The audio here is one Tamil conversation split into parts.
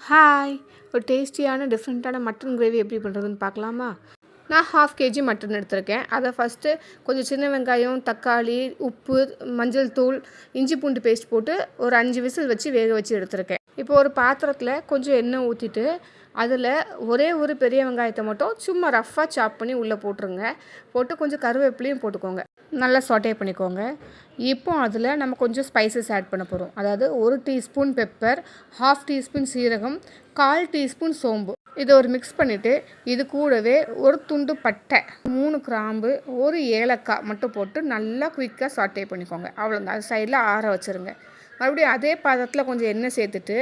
ஹாய், ஒரு டேஸ்டியான டிஃப்ரெண்ட்டான மட்டன் கிரேவி எப்படி பண்ணுறதுன்னு பார்க்கலாமா? நான் 1/2 kg மட்டன் எடுத்திருக்கேன். அதை ஃபஸ்ட்டு கொஞ்சம் சின்ன வெங்காயம், தக்காளி, உப்பு, மஞ்சள் தூள், இஞ்சி பூண்டு பேஸ்ட் போட்டு ஒரு 5 விசில் வச்சு வேக வச்சு எடுத்திருக்கேன். இப்போ ஒரு பாத்திரத்தில் கொஞ்சம் எண்ணெய் ஊற்றிட்டு அதில் ஒரே ஒரு பெரிய வெங்காயத்தை மட்டும் சும்மா ரஃப்பாக சாப் பண்ணி உள்ளே போட்டுருங்க. போட்டு கொஞ்சம் கருவேப்பிலையும் போட்டுக்கோங்க. நல்லா சாட்டே பண்ணிக்கோங்க. இப்போ அதில் நம்ம கொஞ்சம் ஸ்பைசஸ் ஆட் பண்ண போகிறோம். அதாவது 1 டீஸ்பூன் பெப்பர், 1/2 டீஸ்பூன் சீரகம், 1/4 டீஸ்பூன் சோம்பு. இதை ஒரு மிக்ஸ் பண்ணிவிட்டு இது கூடவே ஒரு துண்டு பட்டை, 3 கிராம்பு, ஒரு ஏலக்காய் மட்டும் போட்டு நல்லா குயிக்காக சாட்டே பண்ணிக்கோங்க. அவ்வளோதான். அது சைடில் ஆற வச்சுருங்க. மறுபடியும் அதே பாத்திரத்தில் கொஞ்சம் எண்ணெய் சேர்த்துட்டு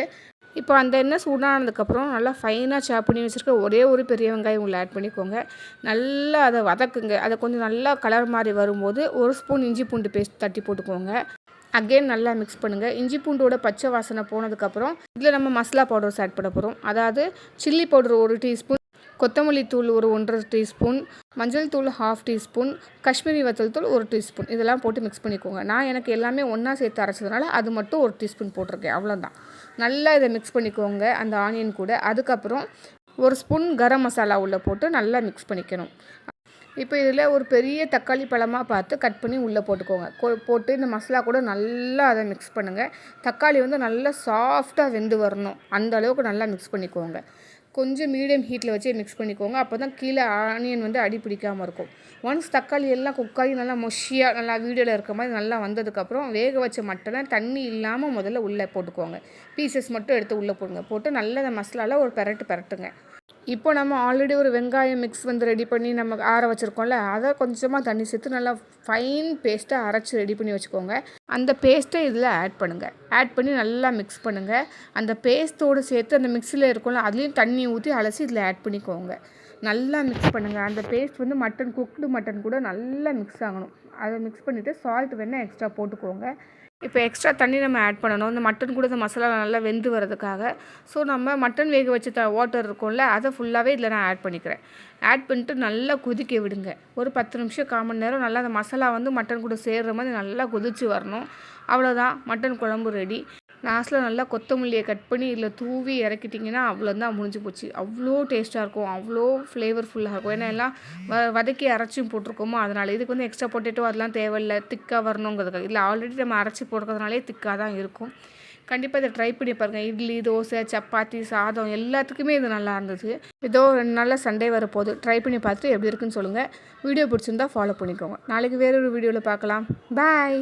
இப்போ அந்த எண்ணெய் சூடானதுக்கப்புறம் நல்லா ஃபைனாக சாப் பண்ணி வச்சுருக்க ஒரே ஒரு பெரிய வெங்காயம் உள்ள ஆட் பண்ணிக்கோங்க. நல்லா அதை வதக்குங்க. அதை கொஞ்சம் நல்லா கலர் மாதிரி வரும்போது 1 ஸ்பூன் இஞ்சி பூண்டு பேஸ்ட் தட்டி போட்டுக்கோங்க. அகெயின் நல்லா மிக்ஸ் பண்ணுங்கள். இஞ்சி பூண்டோட பச்சை வாசனை போனதுக்கப்புறம் இதில் நம்ம மசாலா பவுடர்ஸ் ஆட் பண்ண போகிறோம். அதாவது சில்லி பவுடர் 1 டீஸ்பூன், கொத்தமல்லி தூள் ஒரு 1.5 டீஸ்பூன், மஞ்சள் தூள் 1/2 டீஸ்பூன், காஷ்மீரி வத்தல் தூள் 1 டீஸ்பூன். இதெல்லாம் போட்டு மிக்ஸ் பண்ணிக்கோங்க. நான் எனக்கு எல்லாமே ஒன்றா சேர்த்து அரைச்சதுனால அது மட்டும் 1 டீஸ்பூன் போட்டிருக்கேன். அவ்வளோதான். நல்லா இதை மிக்ஸ் பண்ணிக்கோங்க அந்த ஆனியன் கூட. அதுக்கப்புறம் 1 ஸ்பூன் கரம் மசாலா உள்ளே போட்டு நல்லா மிக்ஸ் பண்ணிக்கணும். இப்போ இதில் ஒரு பெரிய தக்காளி பழமாக பார்த்து கட் பண்ணி உள்ளே போட்டுக்கோங்க. போட்டு இந்த மசாலா கூட நல்லா அதை மிக்ஸ் பண்ணுங்கள். தக்காளி நல்லா சாஃப்டாக வெந்து வரணும். அந்த அளவுக்கு நல்லா மிக்ஸ் பண்ணிக்கோங்க. கொஞ்சம் மீடியம் ஹீட்டில் வச்சு மிக்ஸ் பண்ணிக்கோங்க. அப்போ தான் கீழே ஆனியன் அடி பிடிக்காமல் இருக்கும். ஒன்ஸ் தக்காளி எல்லாம் குக்காகி நல்லா மொஷியாக நல்லா வீடியோவில் இருக்க மாதிரி நல்லா வந்ததுக்கப்புறம் வேக வச்ச மட்டனை தண்ணி இல்லாமல் முதல்ல உள்ளே போட்டுக்கோங்க. பீசஸ் மட்டும் எடுத்து உள்ளே போடுங்க. போட்டு நல்லா அந்த மசாலாவில் ஒரு பெரட்டுங்க. இப்போ நம்ம ஆல்ரெடி ஒரு வெங்காயம் மிக்ஸ் ரெடி பண்ணி நம்ம ஆற வச்சுருக்கோம்ல, அதை கொஞ்சமாக தண்ணி சேர்த்து நல்லா ஃபைன் பேஸ்ட்டாக அரைச்சி ரெடி பண்ணி வச்சுக்கோங்க. அந்த பேஸ்ட்டை இதில் ஆட் பண்ணுங்கள். ஆட் பண்ணி நல்லா மிக்ஸ் பண்ணுங்கள். அந்த பேஸ்ட்டோடு சேர்த்து அந்த மிக்ஸியில் இருக்கும்ல அதுலேயும் தண்ணி ஊற்றி அலசி இதில் ஆட் பண்ணிக்கோங்க. நல்லா மிக்ஸ் பண்ணுங்கள். அந்த பேஸ்ட் மட்டன் குக்டு மட்டன் கூட நல்லா மிக்ஸ் ஆகணும். அதை மிக்ஸ் பண்ணிவிட்டு சால்ட் வேணால் எக்ஸ்ட்ரா போட்டுக்கோங்க. இப்போ எக்ஸ்ட்ரா தண்ணி நம்ம ஆட் பண்ணணும். இந்த மட்டன் கூட இந்த மசாலா நல்லா வெந்து வரதுக்காக. ஸோ நம்ம மட்டன் வேக வச்ச வாட்டர் இருக்கும்ல அதை ஃபுல்லாகவே இதில் நான் ஆட் பண்ணிக்கிறேன். ஆட் பண்ணிட்டு நல்லா கொதிக்க விடுங்க. ஒரு 10 நிமிஷம் 1/4 மணி நேரம் நல்லா அந்த மசாலா மட்டன் கூட சேர்கிற மாதிரி நல்லா கொதித்து வரணும். அவ்வளோதான், மட்டன் குழம்பு ரெடி. லாஸ்ட்டில் நல்லா கொத்தமல்லியை கட் பண்ணி இதில் தூவி இறக்கிட்டிங்கன்னா அவ்வளோதான், முடிஞ்சு போச்சு. அவ்வளோ டேஸ்ட்டாக இருக்கும், அவ்வளோ ஃப்ளேவர்ஃபுல்லாக இருக்கும். ஏன்னா எல்லாம் வதக்கி அரைச்சும் போட்டிருக்கோமோ அதனால். இதுக்கு எக்ஸ்ட்ரா பொட்டேட்டோ அதெல்லாம் தேவையில்லை, திக்காக வரணுங்கிறதுக்காக. இல்லை ஆல்ரெடி நம்ம அரைச்சி போடுறதுனாலே திக்காக தான் இருக்கும். கண்டிப்பாக இதை ட்ரை பண்ணி பாருங்கள். இட்லி, தோசை, சப்பாத்தி, சாதம் எல்லாத்துக்குமே இது நல்லா இருந்தது. ஏதோ 2 நாளில் சண்டே வரப்போகுது. ட்ரை பண்ணி பார்த்துட்டு எப்படி இருக்குன்னு சொல்லுங்கள். வீடியோ பிடிச்சிருந்தா ஃபாலோ பண்ணிக்கோங்க. நாளைக்கு வேறொரு வீடியோவில் பார்க்கலாம். பாய்.